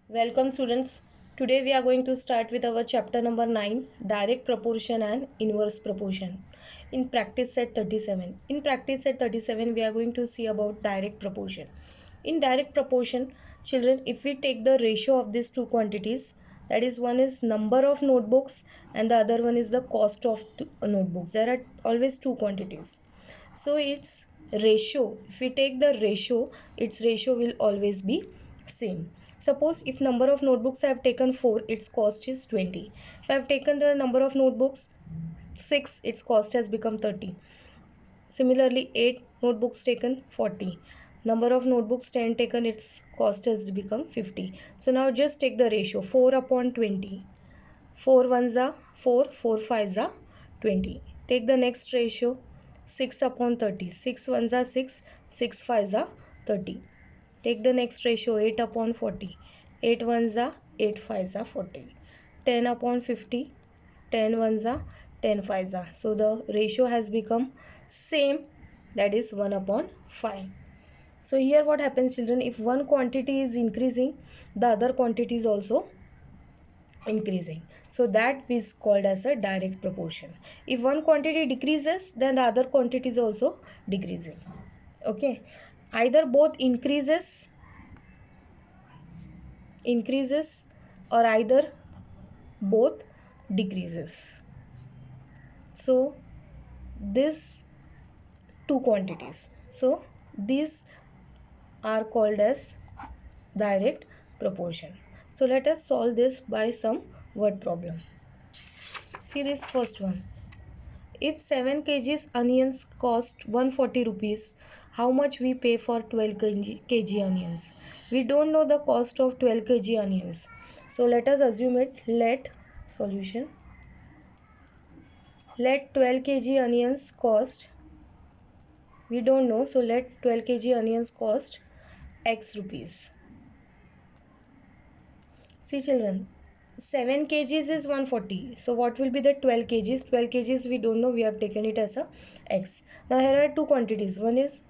Welcome students. Today we are going to start with our chapter number 9, direct proportion and inverse proportion. In practice set 37. In practice set 37 we are going to see about direct proportion. In direct proportion, children, if we take the ratio of these two quantities, that is, one is number of notebooks and the other one is the cost of notebooks. There are always two quantities. So its ratio, if we take the ratio, its ratio will always be same. Suppose if number of notebooks I have taken 4, its cost is 20. If I have taken the number of notebooks 6, its cost has become 30. Similarly, 8 notebooks taken, 40. Number of notebooks 10 taken, its cost has become 50. So now just take the ratio 4 upon 20. 4 ones are 4, 4 fives are 20. Take the next ratio 6 upon 30. 6 ones are 6, 6 fives are 30. Take the next ratio 8 upon 40. 8 ones are 8 fives are 40. 10 upon 50. 10 ones are 10 fives are. So the ratio has become same, that is 1 upon 5. So here what happens, children, if one quantity is increasing, the other quantity is also increasing. So that is called as a direct proportion. If one quantity decreases, then the other quantity is also decreasing. Okay. Either both increases or either both decreases. So this two quantities. So these are called as direct proportion. So let us solve this by some word problem. See this first one. If 7 kgs onions cost 140 rupees, how much we pay for 12 kg onions? We don't know the cost of 12 kg onions. So let us assume it. Let 12 kg onions cost, we don't know, so let 12 kg onions cost X rupees. See children, 7 kgs is 140. So what will be the 12 kgs? 12 kgs we don't know, we have taken it as a X. Now here are two quantities. One is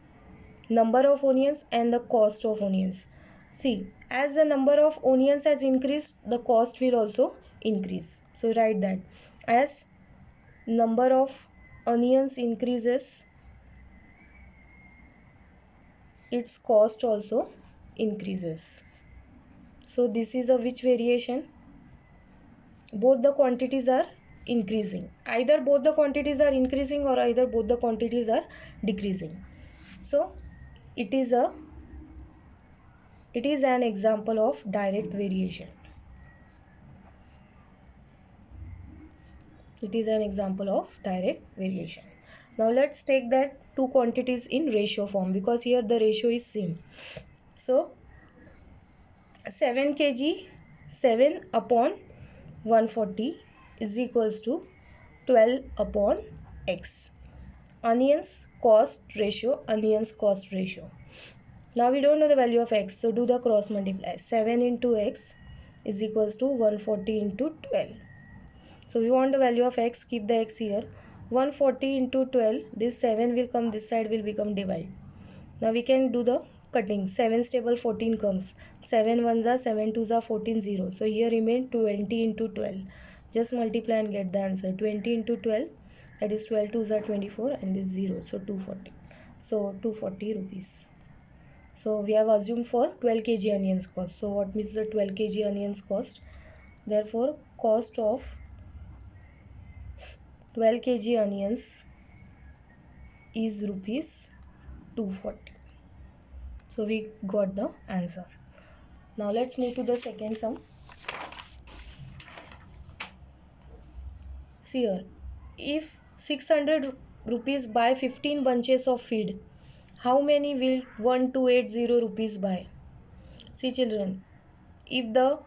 number of onions and the cost of onions. See, as the number of onions has increased, the cost will also increase. So write that as number of onions increases, its cost also increases. So this is a which variation? Both the quantities are increasing. Either both the quantities are increasing or either both the quantities are decreasing. So it is an example of direct variation. It is an example of direct variation. Now let's take that two quantities in ratio form, because here the ratio is same. So 7 kg 7 upon 140 is equals to 12 upon X. Onions cost ratio. Now we don't know the value of X, so do the cross multiply. 7 into X is equals to 140 into 12. So we want the value of X, keep the X here. 140 into 12, this 7 will come, this side will become divide. Now we can do the cutting. 7's table 14 comes. 7 ones are 7 twos are 14 0. So here remain 20 into 12. Just multiply and get the answer. 20 into 12, that is 12 twos are 24 and this 0. So 240. So 240 rupees. So we have assumed for 12 kg onions cost. So what means the 12 kg onions cost? Therefore cost of 12 kg onions is rupees 240. So we got the answer. Now let's move to the second sum. See here, if 600 rupees buy 15 bunches of feed, how many will 1280 rupees buy? See children, if the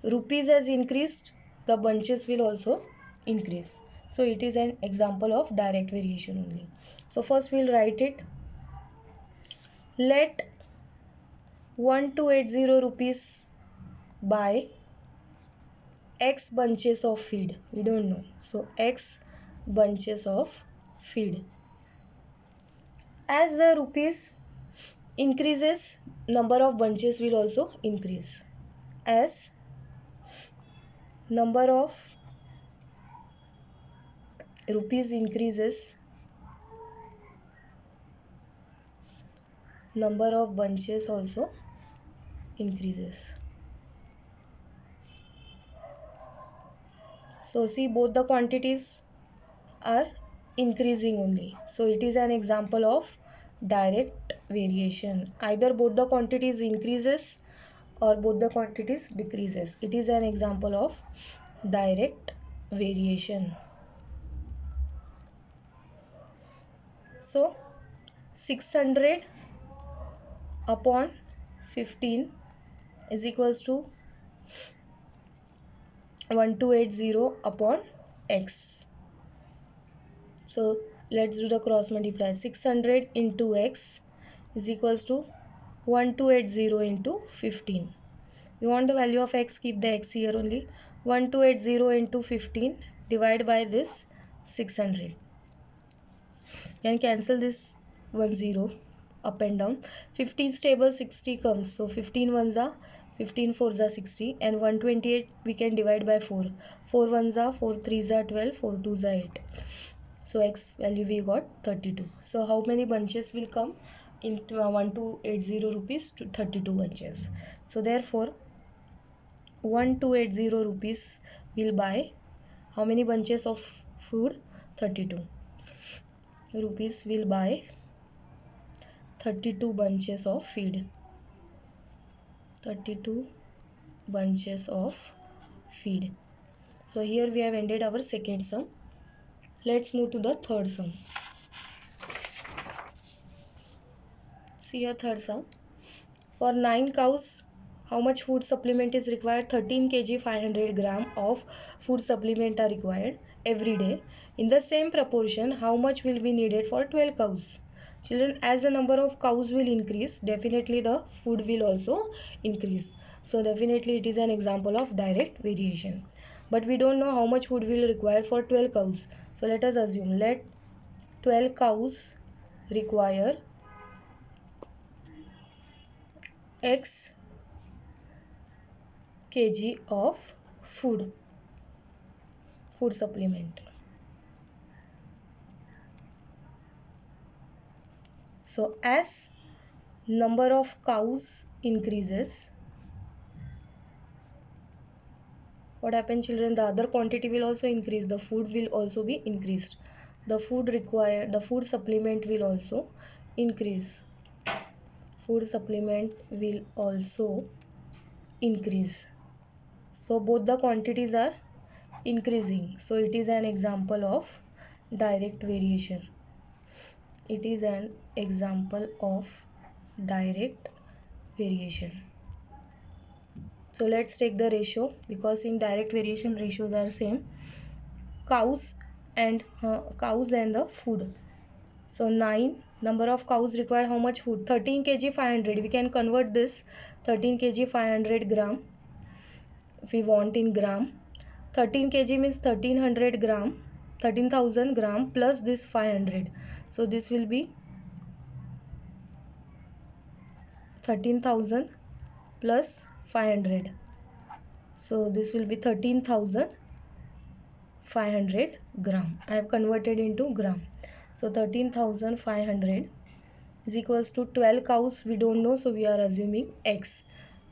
rupees has increased, the bunches will also increase. So it is an example of direct variation only. So first we'll write it. Let 1280 rupees buy X bunches of feed. We don't know. So X bunches of feed. As the rupees increases, number of bunches will also increase. As number of rupees increases, number of bunches also increases. So see, both the quantities are increasing only. So it is an example of direct variation. Either both the quantities increases or both the quantities decreases. It is an example of direct variation. So 600 upon 15 is equals to 1280 upon x. So let's do the cross multiply. 600 into x is equals to 1280 into 15. You want the value of x, keep the x here only. 1280 into 15 divide by this 600. You can cancel this 10 up and down. 15 stable 60 comes. So 15 ones are 15 fours are 60 and 128 we can divide by 4. 4 ones are 4 threes are 12, 4 twos are 8. So x value we got 32. So how many bunches will come in 1280 rupees to 32 bunches. So therefore 1280 rupees will buy how many bunches of food? 32 rupees will buy 32 bunches of feed. 32 bunches of feed. So here we have ended our second sum. Let's move to the third sum. See your third sum. For 9 cows, how much food supplement is required? 13 kg 500 gram of food supplement are required every day. In the same proportion, how much will be needed for 12 cows? Children, as the number of cows will increase, definitely the food will also increase. So definitely it is an example of direct variation. But we don't know how much food will require for 12 cows. So let us assume, let 12 cows require x kg of food supplement. So as number of cows increases, what happens, children? The other quantity will also increase. The food will also be increased. The food supplement will also increase. Food supplement will also increase. So both the quantities are increasing. So it is an example of direct variation. It is an example of direct variation. So let's take the ratio, because in direct variation ratios are same. Cows and the food. So 9, number of cows require how much food? 13 kg 500. We can convert this 13 kg 500 gram if we want in gram. 13 kg means 1300 gram, 13,000 gram plus this 500. So this will be 13,000 plus 500. So this will be 13,500 gram. I have converted into gram. So 13,500 is equals to 12 cows. We don't know, so we are assuming x.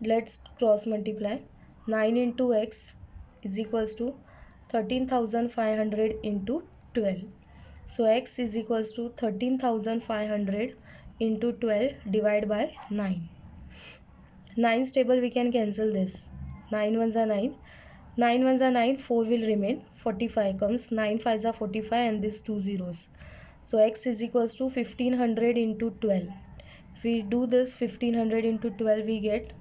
Let's cross multiply. 9 into x is equals to 13,500 into 12. So x is equals to 13,500 into 12 divided by 9. 9 stable, we can cancel this. 9 ones are 9. 9 ones are 9. 4 will remain. 45 comes. 9 5s are 45 and this 2 zeros. So x is equals to 1500 into 12. If we do this 1500 into 12, we get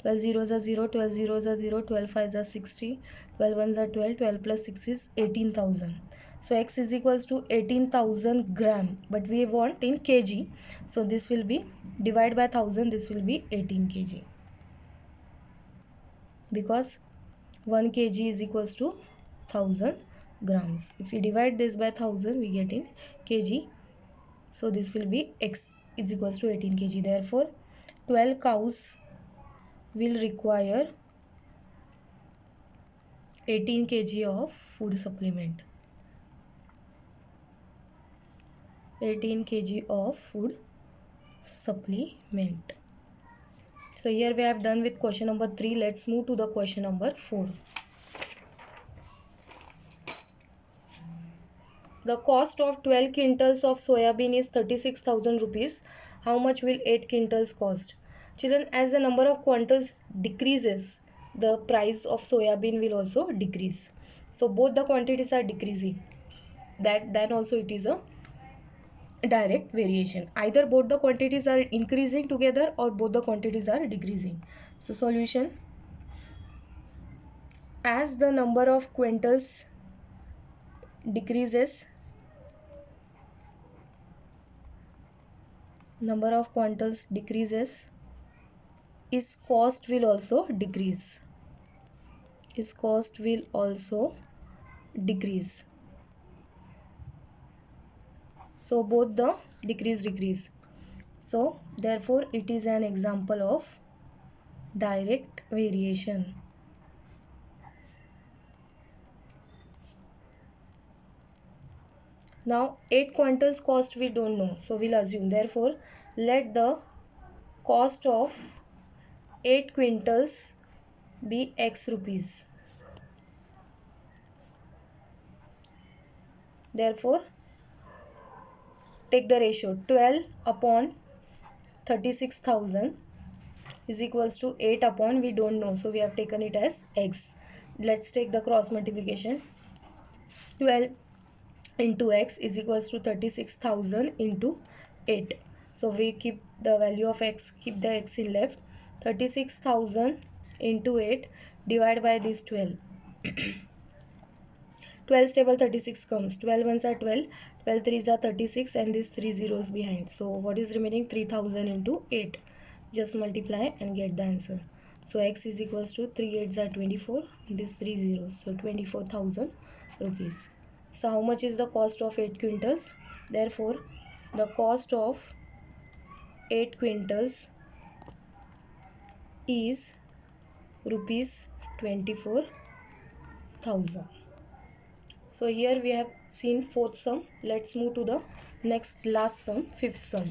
12 zeros are 0, 12 zeros are 0, 12 5s are 60, 12 ones are 12, 12 plus 6 is 18,000. So x is equals to 18,000 gram, but we want in kg. So this will be divided by 1000, this will be 18 kg. Because 1 kg is equals to 1000 grams. If we divide this by 1000, we get in kg. So this will be x is equals to 18 kg. Therefore 12 cows will require 18 kg of food supplement. 18 kg of food supplement. So here we have done with question number 3. Let's move to the question number 4. The cost of 12 quintals of soybean is 36,000 rupees. How much will 8 quintals cost? Children, as the number of quintals decreases, the price of soybean will also decrease. So both the quantities are decreasing. Then also it is a direct variation. Either both the quantities are increasing together or both the quantities are decreasing. So solution, as the number of quintals decreases, its cost will also decrease. So both the decrease. So therefore it is an example of direct variation. Now 8 quintals cost we don't know, so we'll assume. Therefore let the cost of 8 quintals be x rupees. Therefore take the ratio 12 upon 36,000 is equals to 8 upon we don't know, so we have taken it as x. Let's take the cross multiplication. 12 into x is equals to 36,000 into 8. So we keep the value of x, keep the x in left. 36,000 into 8 divided by this 12. 12 table 36 comes. 12 ones are 12, 12 threes are 36, and these 3 zeros behind. So what is remaining? 3,000 into 8. Just multiply and get the answer. So x is equals to 3 8s are 24, these 3 zeros. So 24,000 rupees. So how much is the cost of 8 quintals? Therefore the cost of 8 quintals is rupees 24,000. So here we have seen fourth sum. Let's move to the next last sum, fifth sum.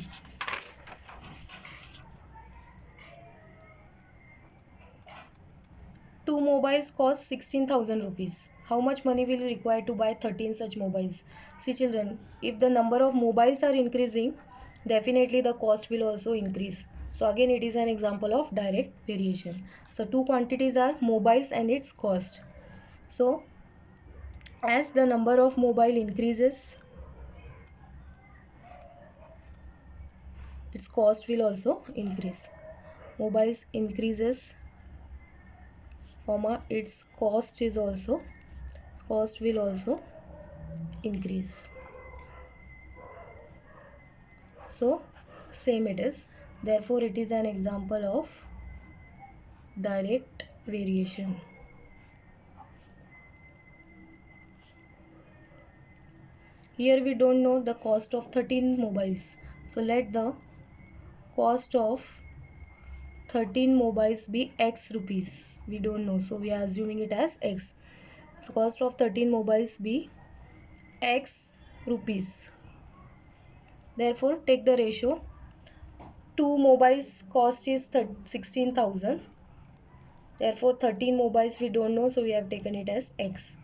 Two mobiles cost 16,000 rupees. How much money will you require to buy 13 such mobiles? See children, if the number of mobiles are increasing, definitely the cost will also increase. So again it is an example of direct variation. So two quantities are mobiles and its cost. So as the number of mobile increases, its cost will also increase. Mobiles increases, comma, its cost will also increase. So same it is. Therefore it is an example of direct variation. Here we don't know the cost of 13 mobiles. So let the cost of 13 mobiles be x rupees. We don't know, so we are assuming it as x. So cost of 13 mobiles be x rupees. Therefore take the ratio. 2 mobiles cost is 16,000. Therefore 13 mobiles we don't know, so we have taken it as x.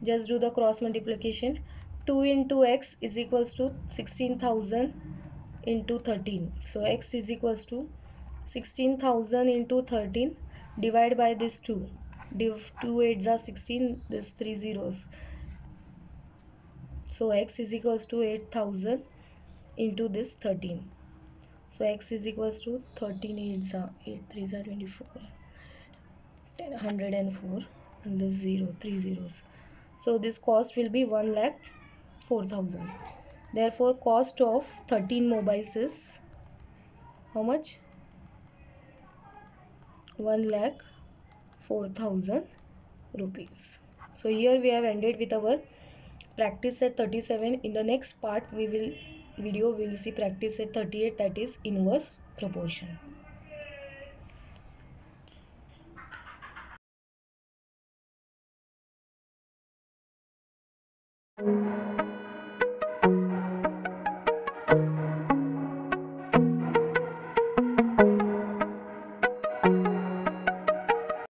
Just do the cross multiplication. 2 into x is equals to 16,000 into 13. So x is equals to 16,000 into 13 divided by this 2. 2 8s are 16, this 3 zeros. So x is equals to 8,000 into this 13. So x is equals to 13 8s are 8 3s are 24. 104 and this 3 zeros. So this cost will be 1,04,000. Therefore cost of 13 mobiles is how much? 1,04,000 rupees. So here we have ended with our practice set 37. In the next part we will see practice set 38, that is inverse proportion.